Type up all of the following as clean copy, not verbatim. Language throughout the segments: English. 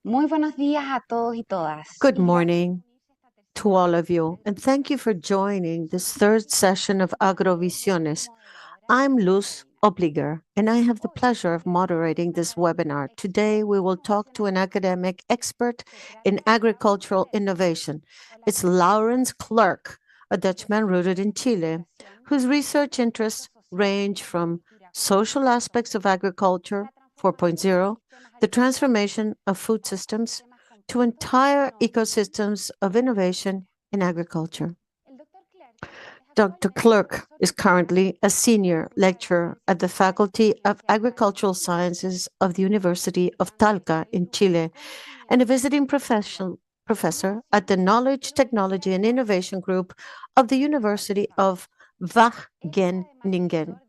Muy buenos días a todos y todas. Good morning to all of you, and thank you for joining this third session of Agrovisiones. I'm Luz Obliger, and I have the pleasure of moderating this webinar. Today, we will talk to an academic expert in agricultural innovation. It's Laurens Klerk, a Dutchman rooted in Chile, whose research interests range from social aspects of agriculture 4.0, the transformation of food systems, to entire ecosystems of innovation in agriculture. Dr. Klerk is currently a senior lecturer at the Faculty of Agricultural Sciences of the University of Talca in Chile and a visiting professor at the Knowledge, Technology, and Innovation Group of the University of Wageningen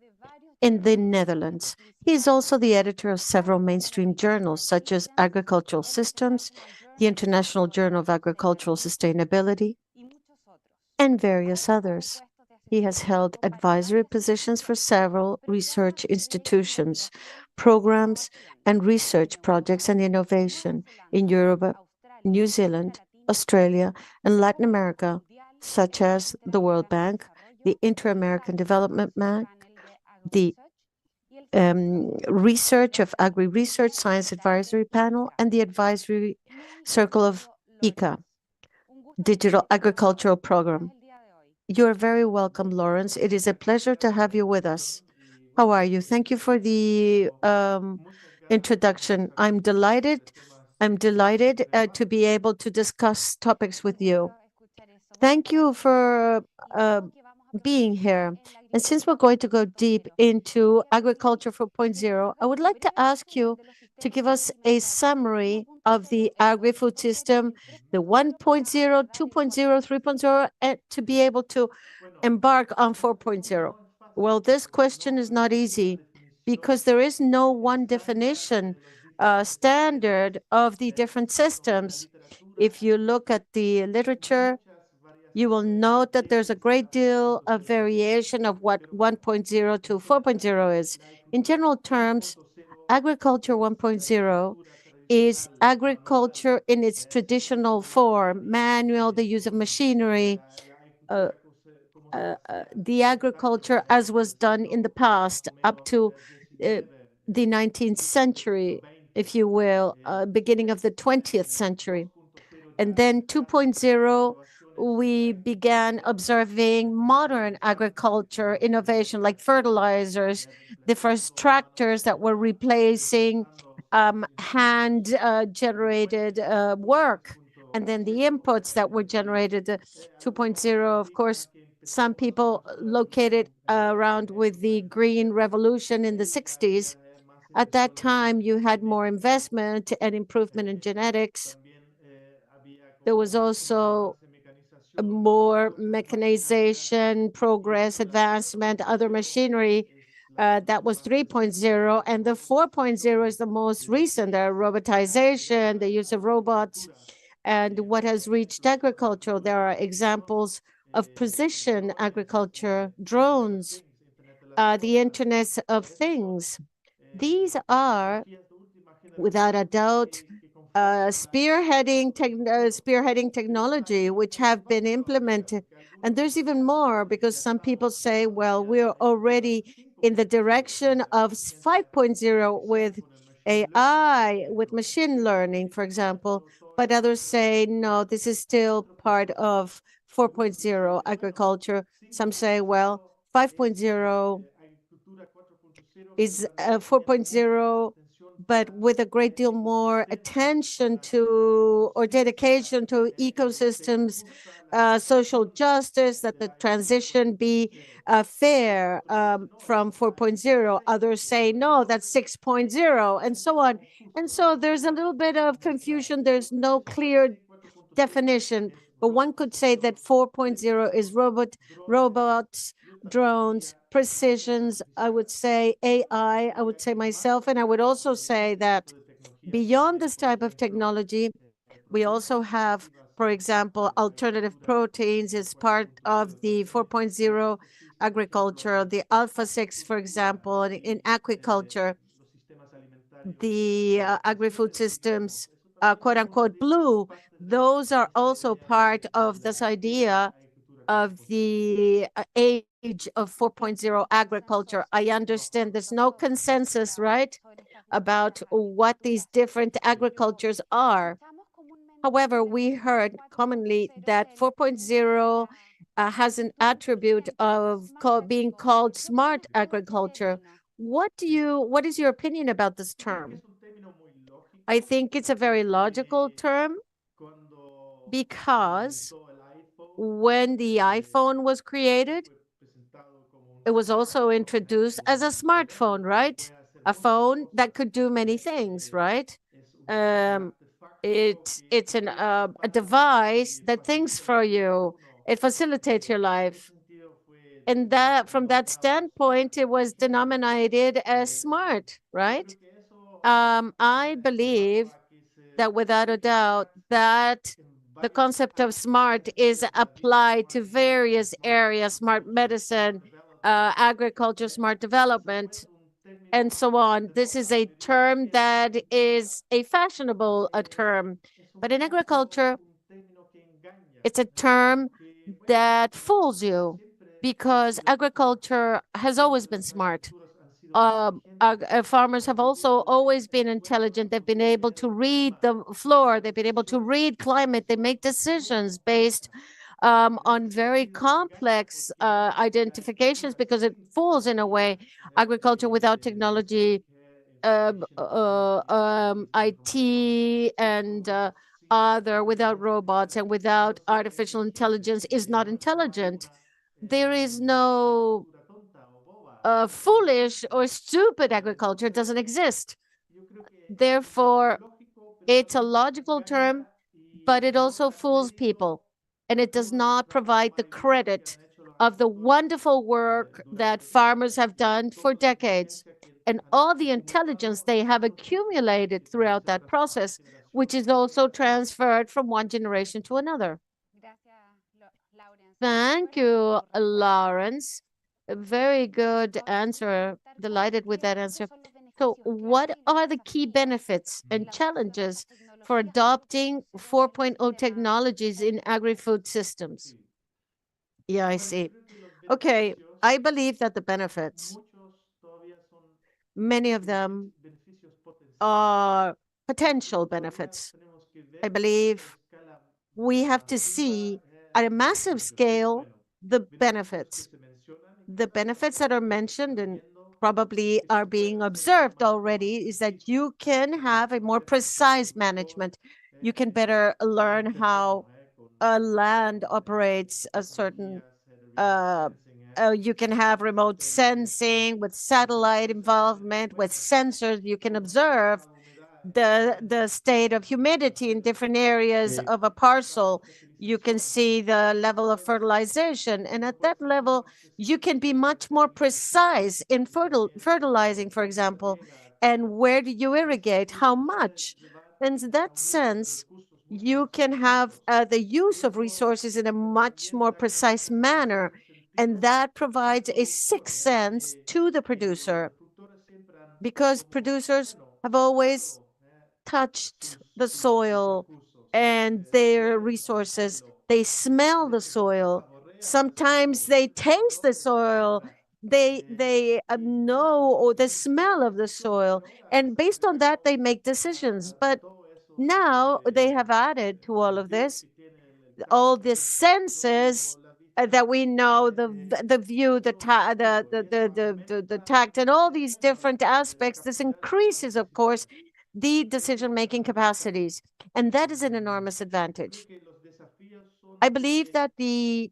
in the Netherlands. He is also the editor of several mainstream journals, such as Agricultural Systems, the International Journal of Agricultural Sustainability, and various others. He has held advisory positions for several research institutions, programs, and research projects and innovation in Europe, New Zealand, Australia, and Latin America, such as the World Bank, the Inter-American Development Bank, the Research of Agri-Research Science Advisory Panel, and the Advisory Circle of ICA, Digital Agricultural Program. You're very welcome, Lawrence. It is a pleasure to have you with us. How are you? Thank you for the introduction. I'm delighted. I'm delighted to be able to discuss topics with you. Thank you for being here. And since we're going to go deep into Agriculture 4.0, I would like to ask you to give us a summary of the agri-food system, the 1.0, 2.0, 3.0, and to be able to embark on 4.0. Well, this question is not easy because there is no one definition standard of the different systems. If you look at the literature, you will note that there's a great deal of variation of what 1.0 to 4.0 is. In general terms, agriculture 1.0 is agriculture in its traditional form, manual, the use of machinery, uh, the agriculture as was done in the past up to the 19th century, if you will, beginning of the 20th century. And then 2.0, we began observing modern agriculture innovation like fertilizers, the first tractors that were replacing hand generated work, and then the inputs that were generated. 2.0, of course, some people located around with the Green Revolution in the 60s. At that time, you had more investment and improvement in genetics. There was also more mechanization, progress, advancement, other machinery. That was 3.0. And the 4.0 is the most recent, robotization, the use of robots, and what has reached agriculture. There are examples of precision agriculture, drones, the Internet of Things. These are, without a doubt, spearheading technology, which have been implemented. And there's even more because some people say, well, we're already in the direction of 5.0 with AI, with machine learning, for example. But others say, no, this is still part of 4.0 agriculture. Some say, well, 5.0 is 4.0, but with a great deal more attention to or dedication to ecosystems, social justice, that the transition be fair from 4.0. Others say, no, that's 6.0, and so on. And so there's a little bit of confusion. There's no clear definition, but one could say that 4.0 is robots, drones, precisions. I would say AI, I would say myself, and I would also say that beyond this type of technology, we also have, for example, alternative proteins as part of the 4.0 agriculture, the alpha 6, for example, in aquaculture, the agri-food systems quote unquote blue, those are also part of this idea of the age of 4.0 agriculture. I understand there's no consensus, right, about what these different agricultures are. However, we heard commonly that 4.0 has an attribute of being called smart agriculture. What is your opinion about this term? I think it's a very logical term because when the iPhone was created, it was also introduced as a smartphone, right? A phone that could do many things, right? Um, it's a device that thinks for you. It facilitates your life. And that from that standpoint, it was denominated as smart, right? I believe that without a doubt that the concept of smart is applied to various areas, smart medicine, agriculture, smart development, and so on. This is a term that is a fashionable term, but in agriculture, it's a term that fools you because agriculture has always been smart. Farmers have also always been intelligent. They've been able to read the floor. They've been able to read climate. They make decisions based on very complex identifications because it falls in a way. Agriculture without technology, IT, and other without robots and without artificial intelligence is not intelligent. There is no foolish or stupid agriculture doesn't exist. Therefore, it's a logical term, but it also fools people. And it does not provide the credit of the wonderful work that farmers have done for decades and all the intelligence they have accumulated throughout that process, which is also transferred from one generation to another. Thank you, Lawrence. A very good answer. Delighted with that answer. So, what are the key benefits and challenges for adopting 4.0 technologies in agri-food systems? Yeah, I see. Okay, I believe that the benefits, many of them are potential benefits. I believe we have to see at a massive scale the benefits. The benefits that are mentioned and probably are being observed already is that you can have a more precise management. You can better learn how a land operates a certain uh, you can have remote sensing with satellite involvement, with sensors. You can observe the state of humidity in different areas of a parcel. You can see the level of fertilization, and at that level, you can be much more precise in fertilizing, for example, and where do you irrigate, how much. In that sense, you can have the use of resources in a much more precise manner, and that provides a sixth sense to the producer because producers have always touched the soil and their resources. They smell the soil. Sometimes they taste the soil. They know or the smell of the soil, and based on that they make decisions. But now they have added to all of this all the senses that we know the view the tact and all these different aspects. This increases, of course, the decision making capacities, and that is an enormous advantage. I believe that the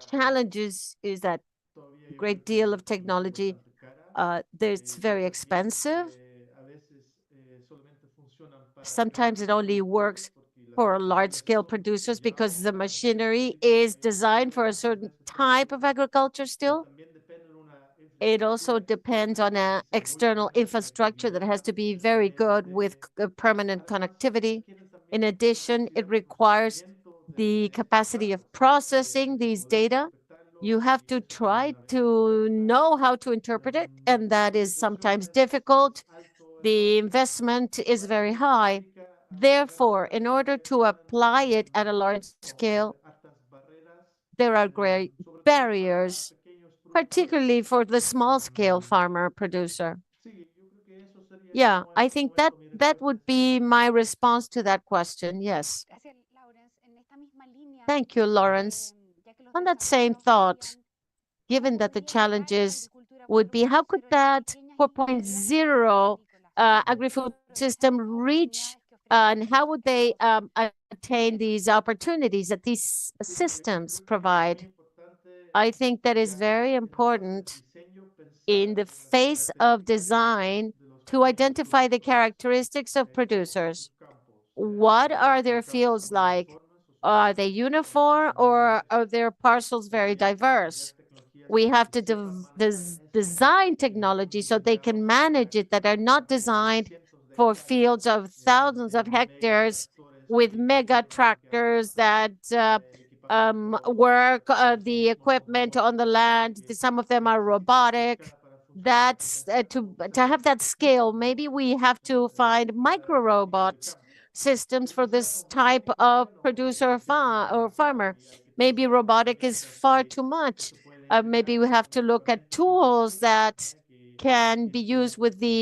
challenges is that a great deal of technology it's very expensive. Sometimes it only works for large scale producers because the machinery is designed for a certain type of agriculture still. It also depends on an external infrastructure that has to be very good with permanent connectivity. In addition, it requires the capacity of processing these data. You have to try to know how to interpret it, and that is sometimes difficult. the investment is very high. Therefore, in order to apply it at a large scale, there are great barriers, particularly for the small scale farmer producer. Yeah, I think that would be my response to that question. Yes. Thank you, Lawrence. On that same thought, given that the challenges would be how could that 4.0 agri-food system reach and how would they attain these opportunities that these systems provide? I think that is very important in the face of design to identify the characteristics of producers. What are their fields like? Are they uniform or are their parcels very diverse? We have to design technology so they can manage it that are not designed for fields of thousands of hectares with mega tractors that work the equipment on the land. Some of them are robotic. That's to have that scale. Maybe we have to find micro robots systems for this type of producer or farmer. Maybe robotic is far too much. Maybe we have to look at tools that can be used with the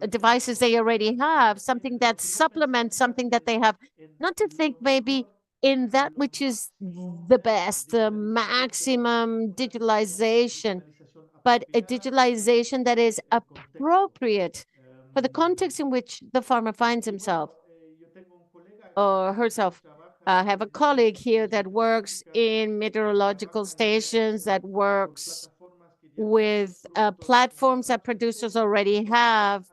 devices they already have, something that supplements something that they have. Not to think maybe in that which is the best, the maximum digitalization, but a digitalization that is appropriate for the context in which the farmer finds himself or herself. I have a colleague here that works in meteorological stations, that works with platforms that producers already have,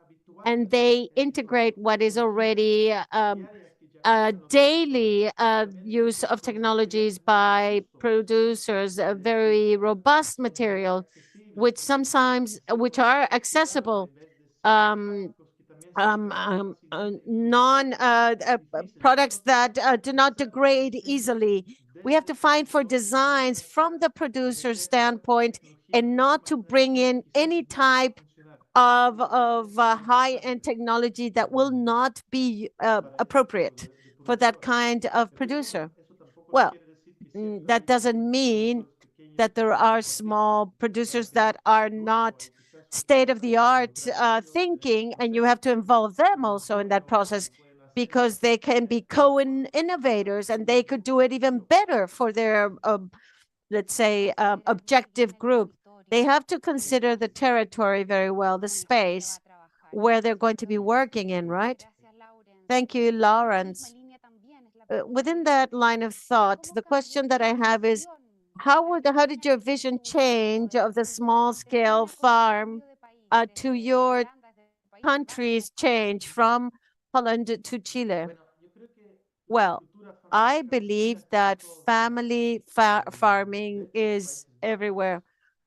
and they integrate what is already daily use of technologies by producers, a very robust material, which are accessible. Um, non products that do not degrade easily. We have to find for designs from the producer's standpoint and not to bring in any type of high-end technology that will not be appropriate for that kind of producer. Well, that doesn't mean that there are small producers that are not state of the art thinking, and you have to involve them also in that process because they can be co-innovators and they could do it even better for their, let's say, objective group. They have to consider the territory very well, the space where they're going to be working in, right? Thank you, Lawrence. Within that line of thought, the question that I have is, how did your vision change of the small scale farm to your countries change from Holland to Chile? Well, I believe that family farming is everywhere.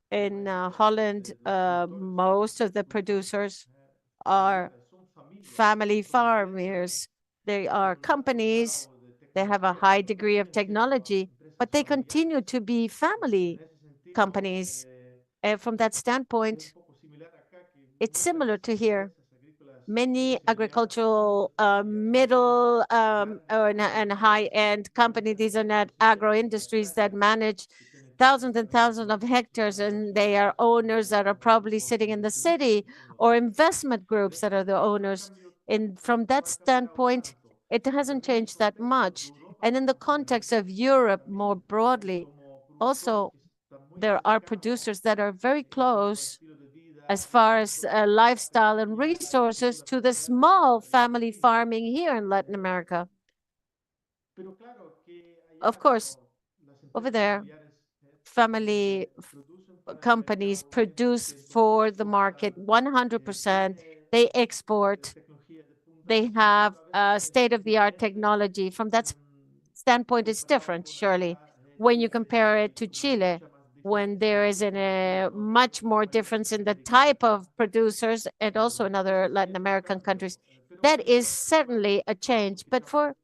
In Holland, most of the producers are family farmers. They are companies, they have a high degree of technology, but they continue to be family companies. And from that standpoint, it's similar to here. Many agricultural middle and high-end companies, these are not agro industries that manage thousands and thousands of hectares, and they are owners that are probably sitting in the city or investment groups that are the owners. And from that standpoint, it hasn't changed that much. And in the context of Europe more broadly, also there are producers that are very close as far as lifestyle and resources to the small family farming here in Latin America. Of course, over there, family companies produce for the market 100%. They export. They have state-of-the-art technology. From that standpoint, it's different, surely, when you compare it to Chile, when there is a much more difference in the type of producers and also in other Latin American countries. That is certainly a change. But for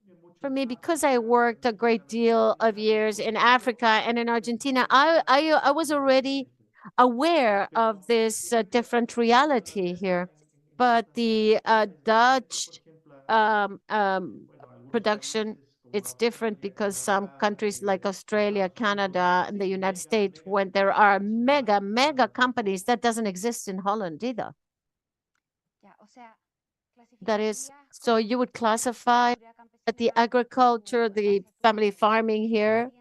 me, because I worked a great deal of years in Africa and in Argentina, I was already aware of this different reality here. but the Dutch um, um, production, it's different because some countries like Australia, Canada, and the United States, when there are mega companies, that doesn't exist in Holland either. That is, so you would classify that the agriculture, the family farming here,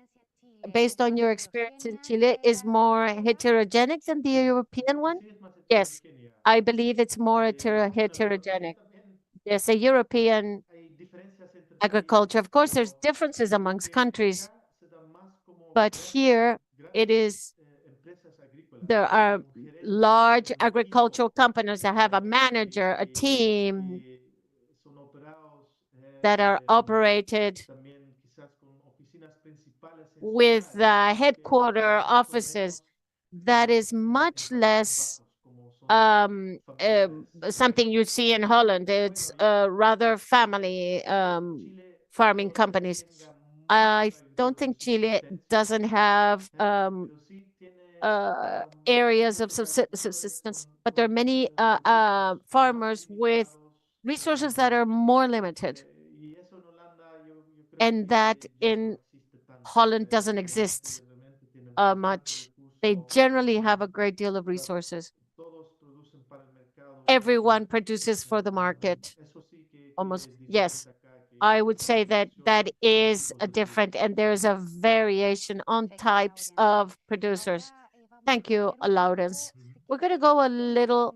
based on your experience in Chile, is more heterogenic than the European one? Yes, I believe it's more heterogenic. There's a European agriculture. Of course, there's differences amongst countries, but here it is, there are large agricultural companies that have a manager, a team that are operated with headquarter offices that is much less something you see in Holland. It's rather family farming companies. I don't think Chile doesn't have areas of subsistence, but there are many farmers with resources that are more limited, and that in Holland doesn't exist much. They generally have a great deal of resources. Everyone produces for the market, almost. Yes, I would say that that is a different, and there's a variation on types of producers. Thank you, Lawrence. We're going to go a little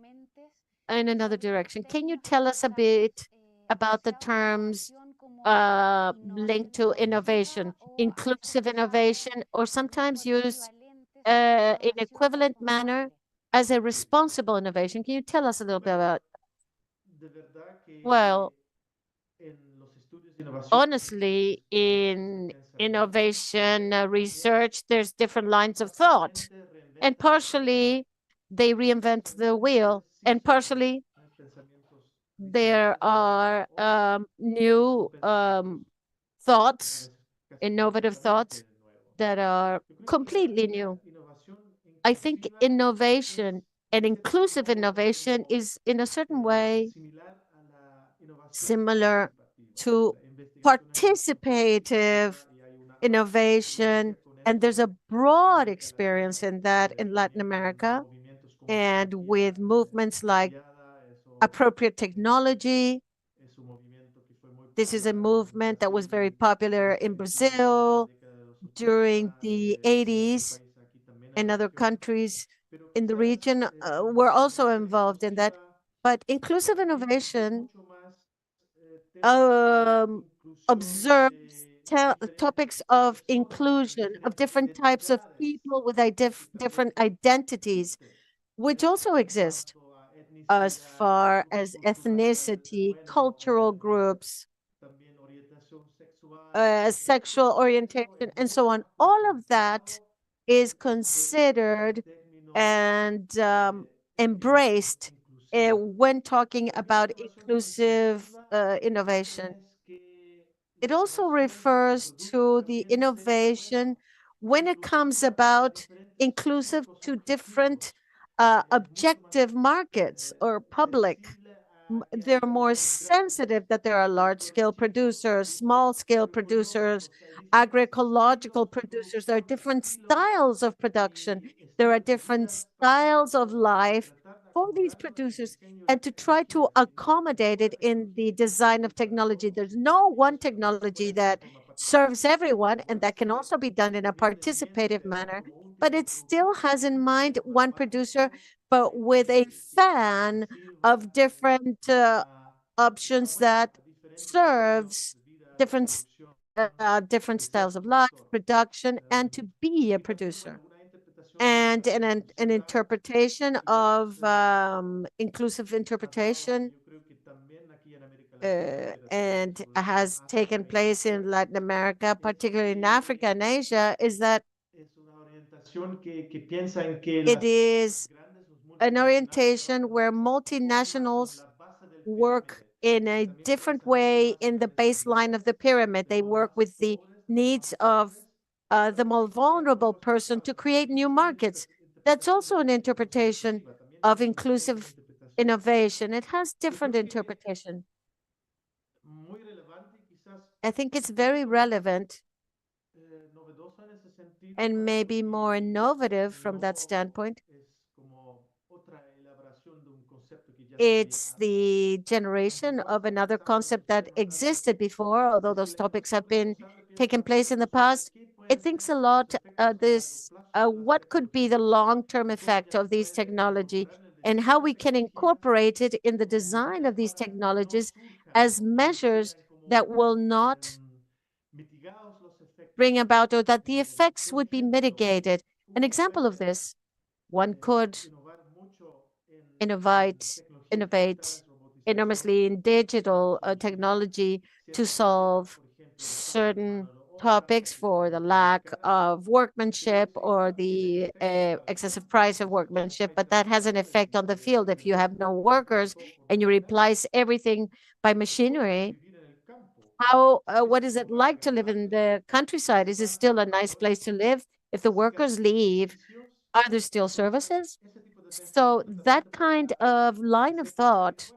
in another direction. Can you tell us a bit about the terms linked to innovation, inclusive innovation, or sometimes used in equivalent manner as a responsible innovation? Can you tell us a little bit about? Well, honestly, in innovation research, there's different lines of thought, and partially they reinvent the wheel, and partially there are new thoughts, innovative thoughts that are completely new. I think innovation and inclusive innovation is, in a certain way, similar to participative innovation. And there's a broad experience in that in Latin America, and with movements like appropriate technology. This is a movement that was very popular in Brazil during the 80s, and other countries in the region were also involved in that. But inclusive innovation um, observes topics of inclusion of different types of people with different identities, which also exist as far as ethnicity, cultural groups, sexual orientation, and so on. All of that is considered and embraced when talking about inclusive innovation. It also refers to the innovation when it comes about inclusive to different objective markets or public. They're more sensitive that there are large scale producers, small scale producers, agroecological producers. There are different styles of production. There are different styles of life for these producers, and to try to accommodate it in the design of technology. There's no one technology that serves everyone, and that can also be done in a participative manner, but it still has in mind one producer, but with a fan of different options that serves different different styles of life, production, and to be a producer. And an interpretation of inclusive interpretation and has taken place in Latin America, particularly in Africa and Asia, is that it is an orientation where multinationals work in a different way in the baseline of the pyramid. They work with the needs of the more vulnerable person to create new markets. That's also an interpretation of inclusive innovation. It has different interpretation. I think it's very relevant and maybe more innovative from that standpoint. It's the generation of another concept that existed before, although those topics have been taking place in the past. It thinks a lot this what could be the long-term effect of these technology and how we can incorporate it in the design of these technologies as measures that will not bring about or that the effects would be mitigated. An example of this, one could innovate enormously in digital technology to solve certain topics for the lack of workmanship or the excessive price of workmanship, but that has an effect on the field. If you have no workers and you replace everything by machinery, how what is it like to live in the countryside? Is it still a nice place to live? If the workers leave, are there still services? So that kind of line of thought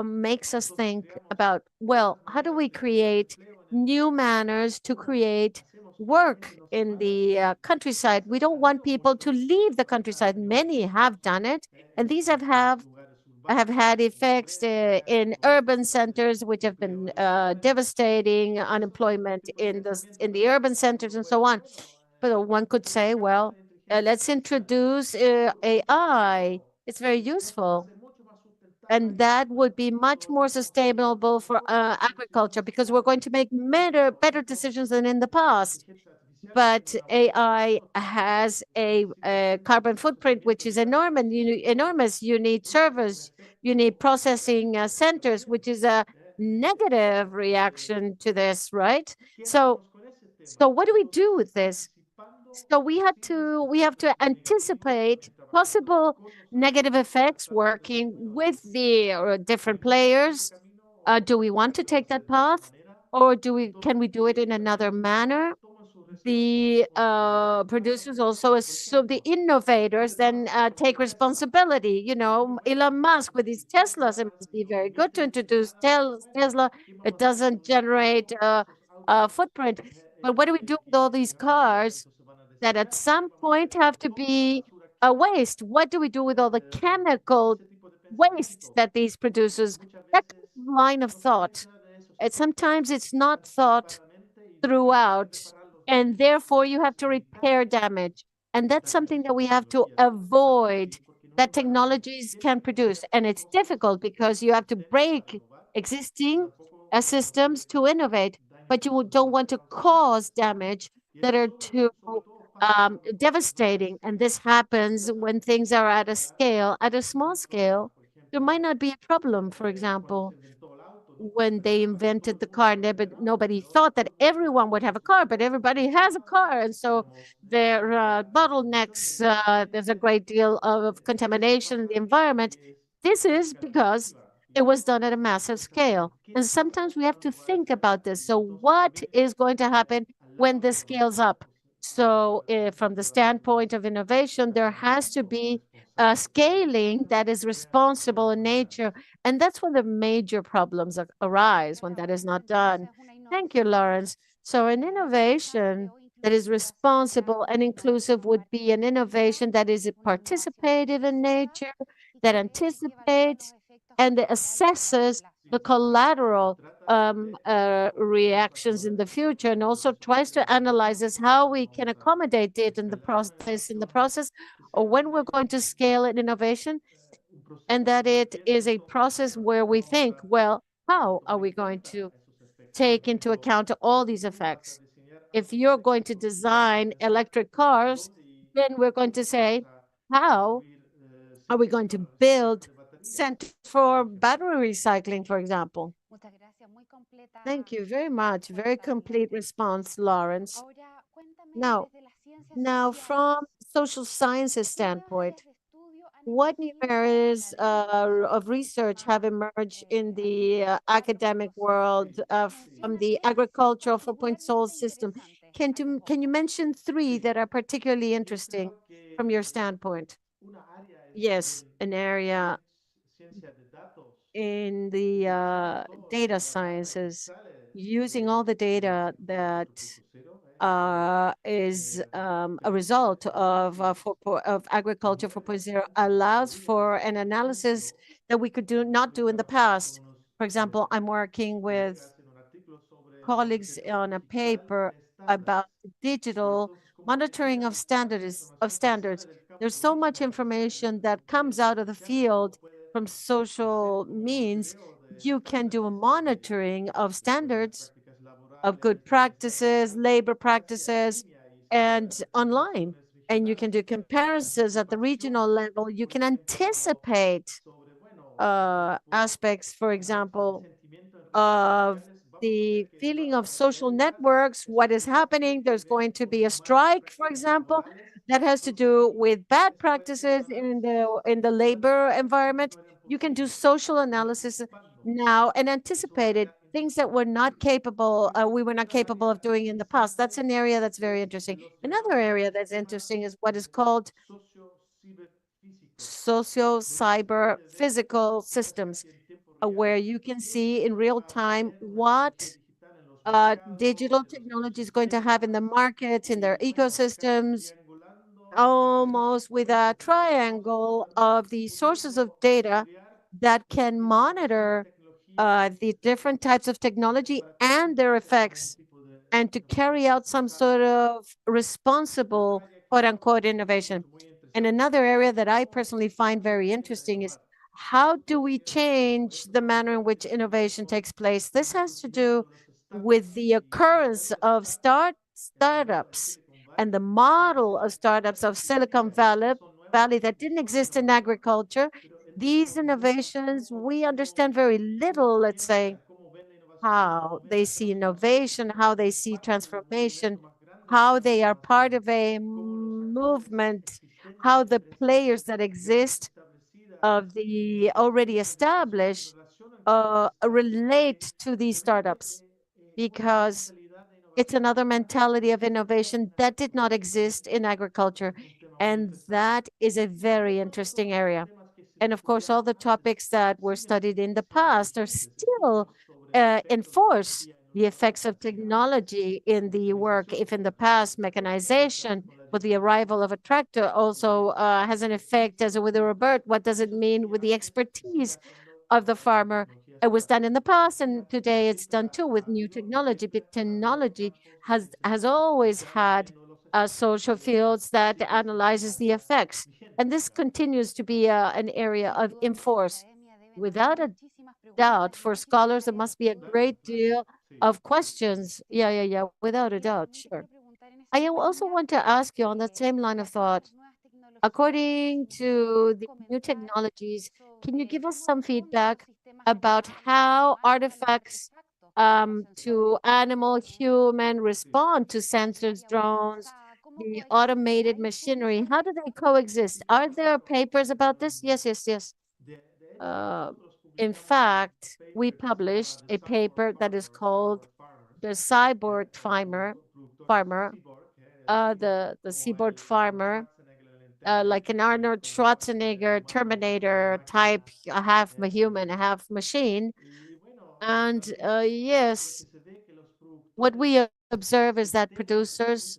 makes us think about, well, how do we create new manners to create work in the countryside? We don't want people to leave the countryside. Many have done it, and these have had effects in urban centers, which have been devastating, unemployment in the urban centers, and so on. But one could say, well, let's introduce AI. It's very useful. And that would be much more sustainable for agriculture because we're going to make better decisions than in the past. But AI has a carbon footprint which is enormous. Enormous. You need servers, you need processing centers, which is a negative reaction to this, right? So, so what do we do with this? So we have to anticipate possible negative effects working with the different players. Do we want to take that path, or do we can we do it in another manner? The producers also assume the innovators then take responsibility. You know, Elon Musk with his Teslas, it must be very good to introduce Tesla. It doesn't generate a footprint. But what do we do with all these cars that at some point have to be a waste? What do we do with all the chemical waste that these producers? That line of thought. Sometimes it's not thought throughout, and therefore you have to repair damage. And that's something that we have to avoid that technologies can produce. And it's difficult because you have to break existing systems to innovate, but you don't want to cause damage that are too devastating. And this happens when things are at a scale, at a small scale. There might not be a problem, for example when they invented the car, nobody thought that everyone would have a car, but everybody has a car. And so there are bottlenecks. There's a great deal of contamination in the environment. This is because it was done at a massive scale. And sometimes we have to think about this. So, what is going to happen when this scales up? So, from the standpoint of innovation, there has to be a scaling that is responsible in nature, and that's when the major problems arise when that is not done. Thank you, Lawrence. So, an innovation that is responsible and inclusive would be an innovation that is participative in nature, that anticipates and assesses the collateral reactions in the future, and also tries to analyze how we can accommodate it in the process, or when we're going to scale an innovation, and that it is a process where we think, well, how are we going to take into account all these effects? If you're going to design electric cars, then we're going to say, how are we going to build centers for battery recycling, for example? Thank you very much. Very complete response, Lawrence. Now, from social sciences standpoint, what new areas of research have emerged in the academic world from the agricultural 4.0 system? Can you mention three that are particularly interesting from your standpoint? Yes, an area in the data sciences, using all the data that is a result of of agriculture 4.0 allows for an analysis that we could not do in the past. For example, I'm working with colleagues on a paper about digital monitoring of standards. There's so much information that comes out of the field from social means. You can do a monitoring of standards, of good practices, labor practices, and online. And you can do comparisons at the regional level. You can anticipate aspects, for example, of the feeling of social networks, what is happening. There's going to be a strike, for example, that has to do with bad practices in the labor environment. You can do social analysis now and anticipate it, things that we were not capable of doing in the past. That's an area that's very interesting. Another area that's interesting is what is called socio cyber physical systems, where you can see in real time what digital technology is going to have in the markets, in their ecosystems, almost with a triangle of the sources of data that can monitor the different types of technology and their effects, and to carry out some sort of responsible, quote unquote, innovation. And another area that I personally find very interesting is how do we change the manner in which innovation takes place? This has to do with the occurrence of startups and the model of startups of Valley that didn't exist in agriculture. These innovations, we understand very little, let's say, how they see innovation, how they see transformation, how they are part of a movement, how the players that exist of the already established relate to these startups, because it's another mentality of innovation that did not exist in agriculture. And that is a very interesting area. And of course, all the topics that were studied in the past are still enforce the effects of technology in the work. If in the past, mechanization with the arrival of a tractor also has an effect as with a robot, what does it mean with the expertise of the farmer? It was done in the past, and today it's done too with new technology. But technology has always had social fields that analyzes the effects, and this continues to be an area of enforce. Without a doubt, for scholars, there must be a great deal of questions. Yeah, without a doubt, sure. I also want to ask you on that same line of thought. According to the new technologies, can you give us some feedback about how artifacts to animal, human respond to sensors, drones, the automated machinery? How do they coexist? Are there papers about this? Yes. Uh, in fact, we published a paper that is called the Cyborg Farmer, the Seaboard Farmer, like an Arnold Schwarzenegger Terminator type, a half human, a half machine. And yes, what we observe is that producers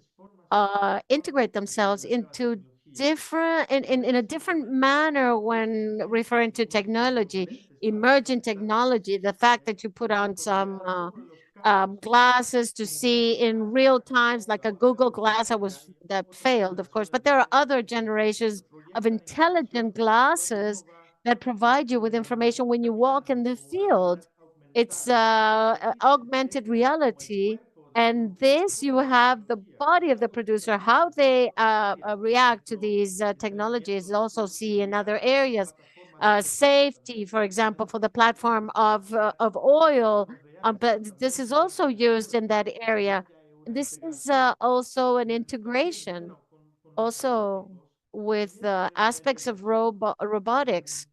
integrate themselves into in a different manner when referring to technology, emerging technology. The fact that you put on some glasses to see in real times, like a Google Glass, that failed, of course. But there are other generations of intelligent glasses that provide you with information when you walk in the field. It's augmented reality, and this you have the body of the producer, how they react to these technologies. Also see in other areas, safety, for example, for the platform of oil, but this is also used in that area. This is also an integration, also with aspects of robotics.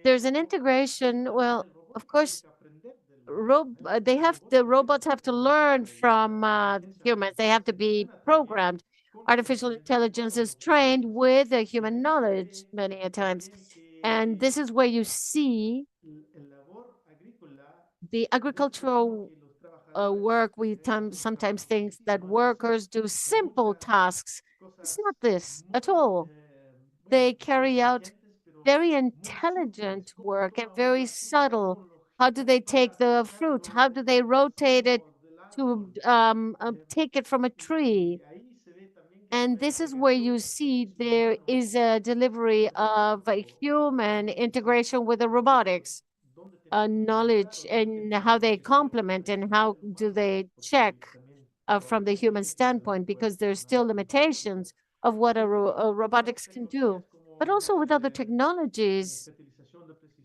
There's an integration. Well, of course, the robots have to learn from humans. They have to be programmed. Artificial intelligence is trained with human knowledge many a times. And this is where you see the agricultural work. We sometimes think that workers do simple tasks. It's not this at all. They carry out very intelligent work and very subtle. How do they take the fruit? How do they rotate it to take it from a tree? And this is where you see there is a delivery of a human integration with the robotics, knowledge and how they complement and how do they check from the human standpoint, because there's still limitations of what a robotics can do, but also with other technologies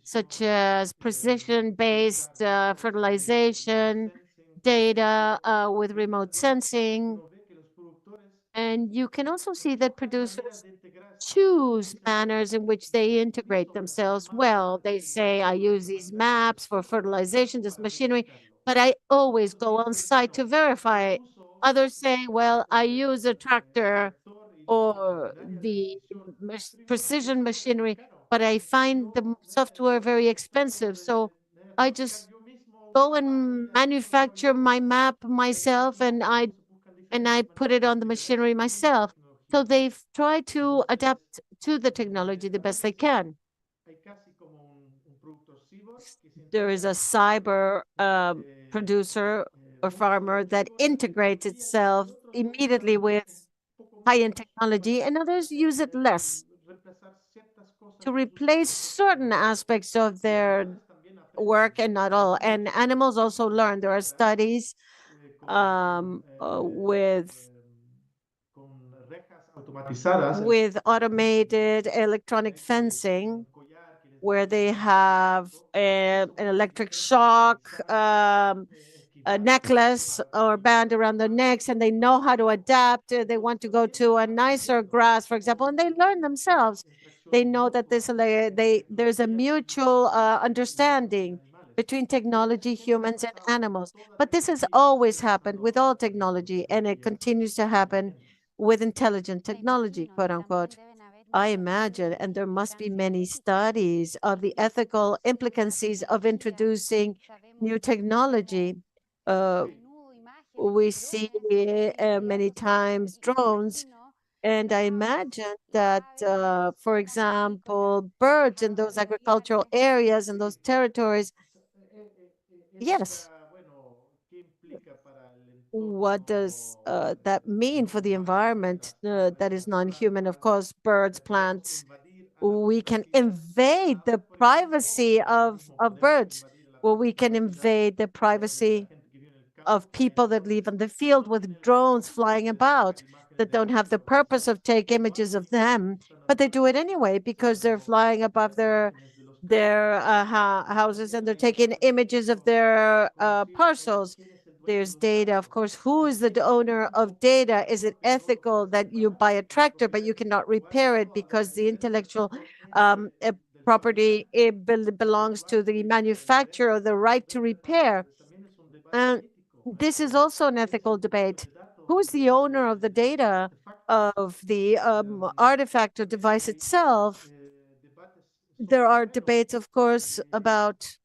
such as precision-based fertilization, data with remote sensing. And you can also see that producers choose manners in which they integrate themselves well. They say, I use these maps for fertilization, this machinery, but I always go on site to verify it. Others say, well, I use a tractor or the precision machinery, but I find the software very expensive. So I just go and manufacture my map myself, and I put it on the machinery myself. So they've tried to adapt to the technology the best they can. There is a cyber producer or farmer that integrates itself immediately with high-end technology, and others use it less to replace certain aspects of their work and not all. And animals also learn. There are studies with automated electronic fencing where they have an electric shock a necklace or band around their necks, and they know how to adapt. They want to go to a nicer grass, for example, and they learn themselves. They know that there's a mutual understanding between technology, humans, and animals. But this has always happened with all technology, and it continues to happen with intelligent technology, quote unquote. I imagine, and there must be many studies of the ethical implications of introducing new technology. Uh, we see many times drones, and I imagine that, for example, birds in those agricultural areas and those territories, yes. What does that mean for the environment that is non-human? Of course, birds, plants, we can invade the privacy of birds. Well, we can invade the privacy of people that live in the field with drones flying about that don't have the purpose of take images of them, but they do it anyway because they're flying above their houses, and they're taking images of their parcels. There's data, of course. Who is the owner of data? Is it ethical that you buy a tractor but you cannot repair it because the intellectual property belongs to the manufacturer, the right to repair? And this is also an ethical debate. Who's the owner of the data of the artifact or device itself? There are debates, of course, about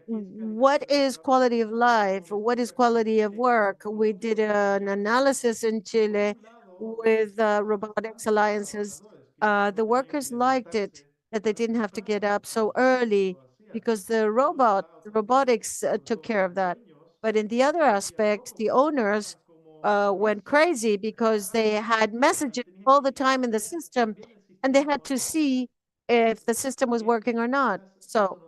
what is quality of life, what is quality of work. We did an analysis in Chile with robotics alliances. The workers liked it, that they didn't have to get up so early because the robotics took care of that. But in the other aspect, the owners went crazy because they had messages all the time in the system, and they had to see if the system was working or not. So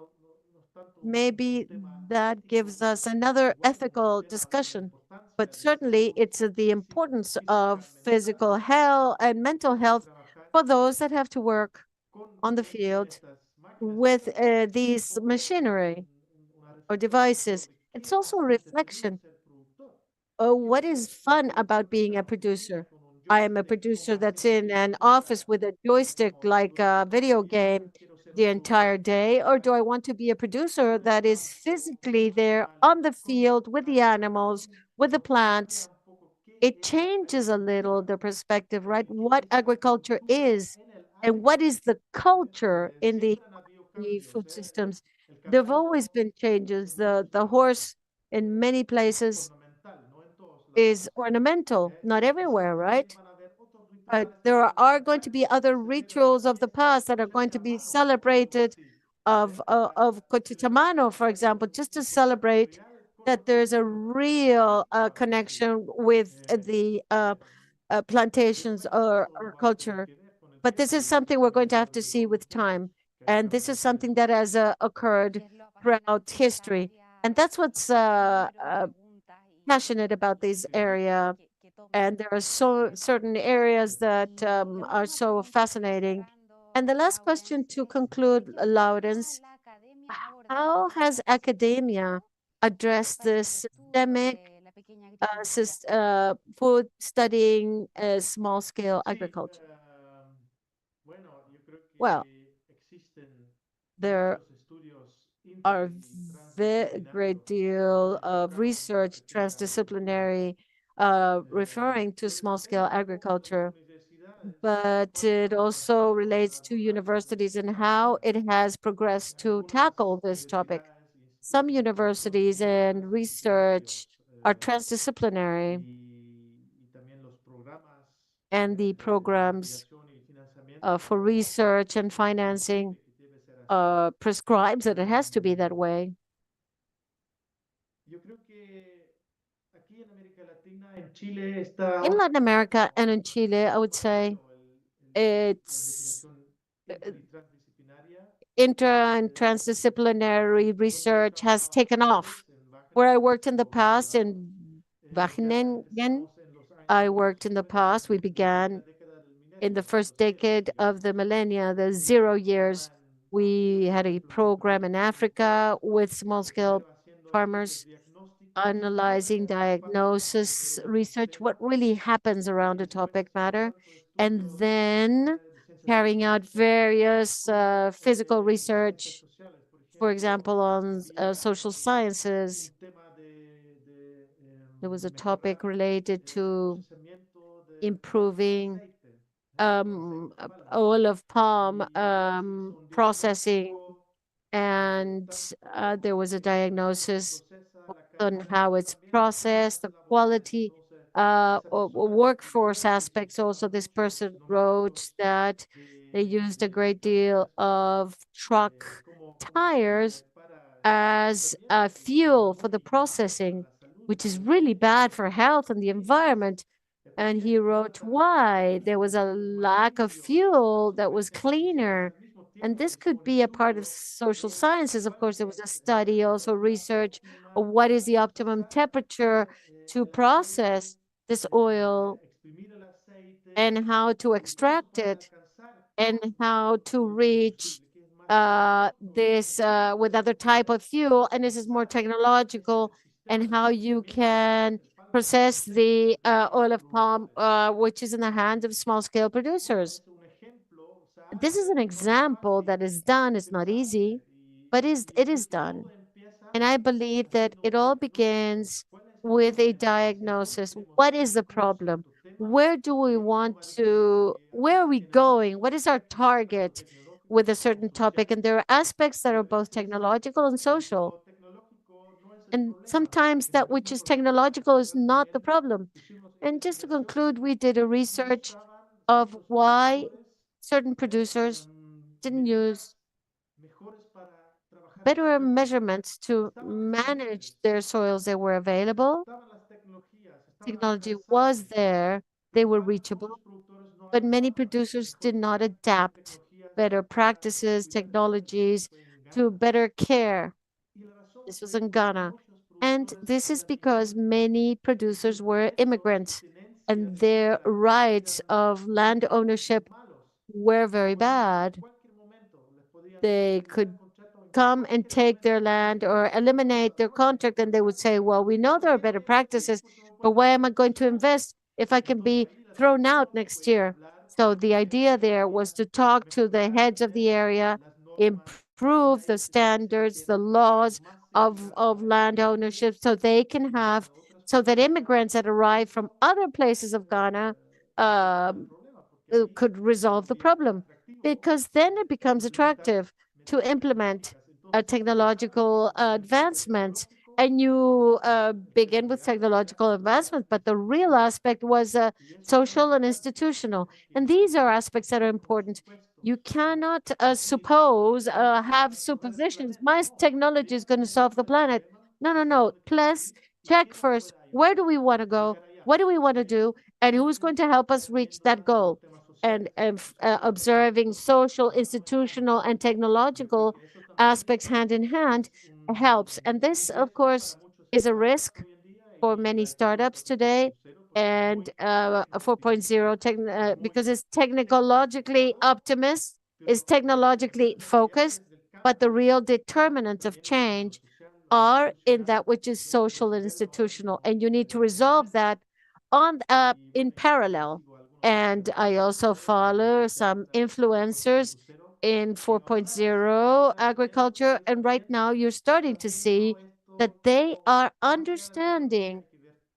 maybe that gives us another ethical discussion. But certainly, it's the importance of physical health and mental health for those that have to work on the field with these machinery or devices. It's also a reflection. What is fun about being a producer? I am a producer that's in an office with a joystick like a video game the entire day, or do I want to be a producer that is physically there on the field with the animals, with the plants? It changes a little the perspective, right? What agriculture is and what is the culture in siempre han habido the cambios, food ¿eh? systems. El There have always caballo been changes. con mucho The trabajo horse in many es places ornamental, no en todos is lados, ornamental, y not quizás everywhere, también right? van a haber otros But rituales que there van a are going to cambiar be y que other se celebran rituals of the también en past that are going to be Cochetecamano, algo celebrated así, of para Cochitamano, celebrar for example, just to el contacto celebrate real con that lo there's a que real significa para ellos. connection with Eh, the pero plantations bueno, or esto va a tener culture. que ver con el But this tiempo is y something we're ahí going to es have to donde see yo with creo time. que hay que And this is hablar de something eso. that has occurred throughout history. And that's what's passionate about this Sí, area. And there are so certain areas that are so fascinating. And the last question to conclude, Lawrence, how has academia addressed this systemic food studying small scale sí, agriculture? bueno, yo creo Well, que existen there varios estudios are inter y a great transdisciplinarios deal of involucrados en lo research, que sería la agricultura. transdisciplinary, referring to Pero small también scale un poco en las agriculture, universidades, but cuáles it han also avanzado relates para to lograr universities and implementar how algunas, it has progressed to algunas tackle this topic. universidades e Some institutos universities tecnológicos and research transdisciplinarios are transdisciplinary, y también los programas and the de programs investigación y financiamiento for lo research and financing prescribe que debe ser así. prescribes that it has to be that Em, way. yo creo que aquí en América Latina, en Chile, está In un Latin America and in Chile, I would poco say fallado la it's investigación uh, inter y transdisciplinaria, inter and transdisciplinary donde yo research has trabajaba taken off. antes en Where I Wageningen, worked in the por past doctorado, in ya Wageningen, empezamos en los I años worked in the 50 past. We de la primera began década del in the milenio, en first los ceros, decade of digamos. the millennia, the Y zero un years. programa en We África, por had a ejemplo, donde program estuvimos in involucrados, Africa with small scale primero haciendo estudios farmers diagnósticos y analyzing luego pasamos a diagnosis estudios de research, what ecosistemas really happens around y a después topic hicimos matter, otros and estudios then de ciencias carrying out biológicas various o physical de ciencias research, sociales. Por for ejemplo, example, on había social sciences. un tema There was de a topic mejorar related el to procesamiento de palma en improving aceite, o aceite de palma. oil of palm Y ahí se hizo un processing, diagnóstico and tanto there was a de cómo se diagnosis procesa, la on calidad how y it's también los processed, the costos laborales. quality, Entonces, esa persona workforce escribió y aspects. sacó Also, this person unos wrote datos that they used a great deal of truck de cómo combustible tires para el as procesamiento y era fuel for the muy malo para processing, la salud which is de really las bad for personas y de health las and the familias. environment. And Porque he wrote why there was a más lack of limpio fuel versus that las was ciencias sociales cleaner. al mismo And tiempo this could be a part of estudio social es sciences. Of cuál course, there was a es study, also la research of óptima what is the optimum pasar temperature to el aceite, process this oil exprimir el aceite, and how to incluso extract para it alcanzar and how to el reach combustible que es más this económico with other y type of fuel, and this is more optimizar technological, ese sistema and de how you procesamiento can del palma en process aceite the de oil los of palm, productores. which is in the hands of small scale Bueno, producers. es un ejemplo, se This is an hace, no es example that fácil, is done. It's pero not se easy, hace but y it yo creo is que todo done. empieza And I believe that haciendo it un all diagnóstico. begins ¿Cuál es el with a problema? Hacia dónde diagnosis. queremos What is ir the con problem? cierto tema Where do we y esto want va a requerir to, que where are algunos we tienen going? muchas What is our aspectos target with a tecnológicos o certain topic? And sociales, there are aspects that are pero both es eso. technological and social. Lo tecnológico no es el And problema, sometimes porque en el that which mismo is programa que technological is sacaron not the también problem. pusimos And just to investigación conclude, we did a cómo no research usaban of ciertos why productores certain producers didn't use medidas mejores para trabajar su better suelo. measurements to Estaban manage disponibles, their soils. They were available. estaban las tecnologías, estaban al Technology alcance, was there. They pero were muchos reachable, productores no but many adaptaban producers did mejores not prácticas y adapt tecnologías better para practices, cuidar el suelo. Esto technologies fue en to Ghana. better care. Y la razón This was fue in porque Ghana. muchos And productores this is eran because migrantes many y sus producers were derechos, su immigrants, tenencia and de their tierra rights eran of muy, land ownership malos. were very Por ejemplo, en bad. cualquier momento les podían They terminar el could contrato, en come and cualquier take their momento land podían or eliminate their no contract, and they would say, well, we know there are better voy a invertir practices, porque me but pueden why am I echar going to próximo año. invest if I can Entonces be ahí la thrown out solución next fue year? hablar So con the la gente idea del there was área, to talk to the mejorar heads of the area, las normas, las improve the leyes que se standards, the requieran para ser laws más seguras of para land ownership, inmigrantes so they can y have, para otras so that personas immigrants that y arrive from esto other places of Ghana solucionó el um, problema porque ahí could se resolve the volvía problem. because then it becomes attractive to implement technological advancements. And you begin with technological advancement, but the real aspect was social and institutional. And these are aspects that are important. You cannot have suppositions. My technology is going to solve the planet. No, no, no. Plus, check first, where do we want to go? What do we want to do? And who's going to help us reach that goal? And observing social, institutional, and technological aspects hand in hand helps. And this, of course, is a risk for many startups today. And 4.0 because it's technologically optimist, is technologically focused, but the real determinants of change are in that which is social and institutional, and you need to resolve that on in parallel. And I also follow some influencers in 4.0 agriculture, and right now you're starting to see that they are understanding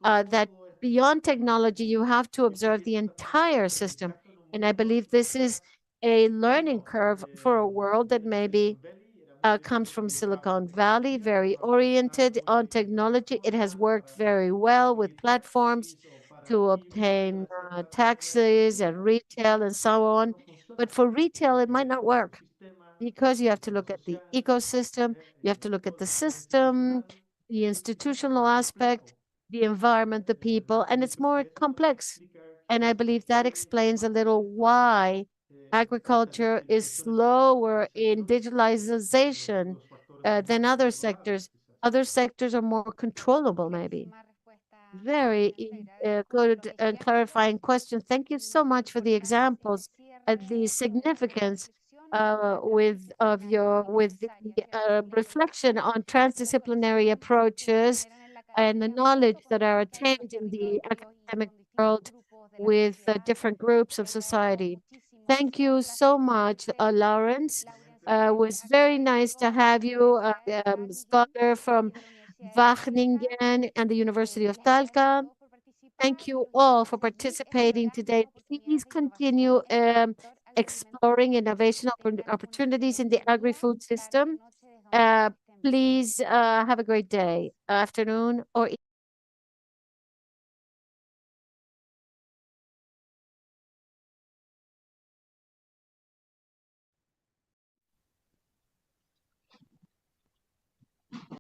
that beyond technology, you have to observe the entire system. And I believe this is a learning curve for a world that maybe comes from Silicon Valley, very oriented on technology. It has worked very well with platforms to obtain taxes and retail and so on. But for retail, it might not work because you have to look at the ecosystem, you have to look at the system, the institutional aspect, the environment, the people, and it's more complex. And I believe that explains a little why agriculture is slower in digitalization than other sectors. Other sectors are more controllable, maybe. Very good and clarifying question. Thank you so much for the examples and the significance with the reflection on transdisciplinary approaches and the knowledge that are attained in the academic world with different groups of society. Thank you so much, Lawrence. It was very nice to have you, scholar from Wageningen and the University of Talca. Thank you all for participating today. Please continue exploring innovation opportunities in the agri-food system. Uh, please have a great day, afternoon, or